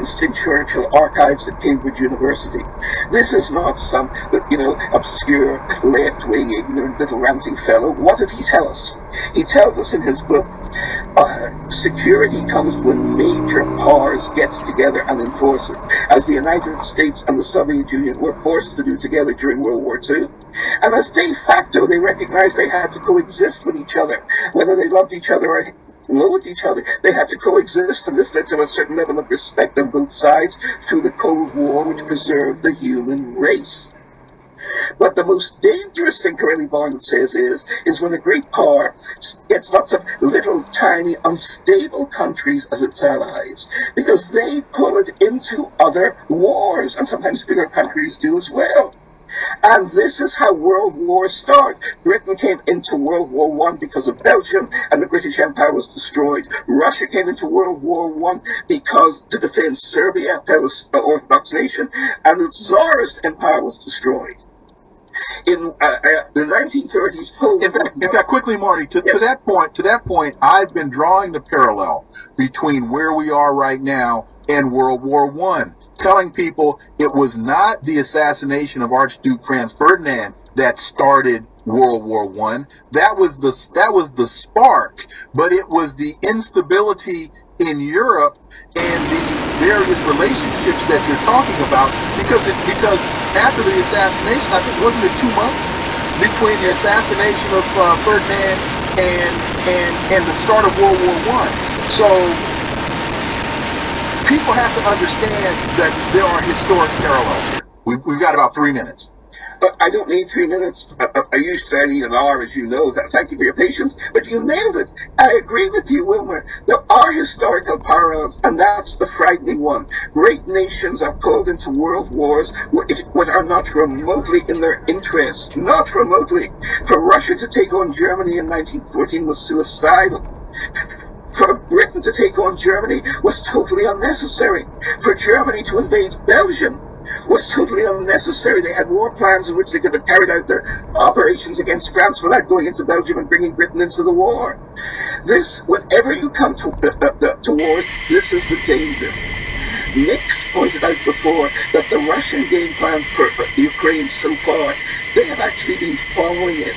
Winston Churchill archives at Cambridge University. This is not some, obscure, left-wing, ignorant little ranting fellow. What did he tell us? He tells us in his book, security comes when major powers get together and enforce it, as the United States and the Soviet Union were forced to do together during World War II. And as de facto, they recognized they had to coexist with each other, whether they loved each other or loathed each other. They had to coexist, and this led to a certain level of respect on both sides through the Cold War, which preserved the human race. But the most dangerous thing Corelli Bond says is when a great power gets lots of little, tiny, unstable countries as its allies, because they pull it into other wars, and sometimes bigger countries do as well. And this is how world wars start. Britain came into World War I because of Belgium, and the British Empire was destroyed. Russia came into World War I because to defend Serbia, a Orthodox nation, and the Tsarist Empire was destroyed. In the 1930s, Poland. In fact, quickly, Marty, to that point, I've been drawing the parallel between where we are right now and World War I, telling people it was not the assassination of Archduke Franz Ferdinand that started World War I. That was the spark, but it was the instability in Europe and these various relationships that you're talking about, because after the assassination, I think, wasn't it 2 months between the assassination of Ferdinand and the start of World War I. So people have to understand that there are historic parallels here. We've got about 3 minutes. I don't need 3 minutes. I usually need an hour, as you know. Thank you for your patience, but you nailed it. I agree with you, Wilmer. There are historical parallels, and that's the frightening one. Great nations are pulled into world wars which are not remotely in their interest. Not remotely. For Russia to take on Germany in 1914 was suicidal. For Britain to take on Germany was totally unnecessary. For Germany to invade Belgium was totally unnecessary. They had war plans in which they could have carried out their operations against France without going into Belgium and bringing Britain into the war. Whenever you come to wars, this is the danger. Nix pointed out before that the Russian game plan for Ukraine so far, they have actually been following it.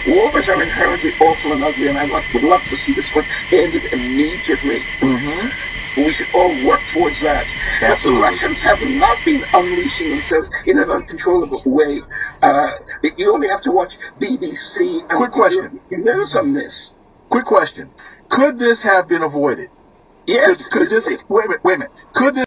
Wars are inherently awful and ugly, and I would love to see this one ended immediately. Mm-hmm. We should all work towards that. Absolutely. But the Russians have not been unleashing themselves in an uncontrollable way. You only have to watch BBC. And quick question. You know some of this. Quick question. Could this have been avoided? Yes. Wait a minute. Could this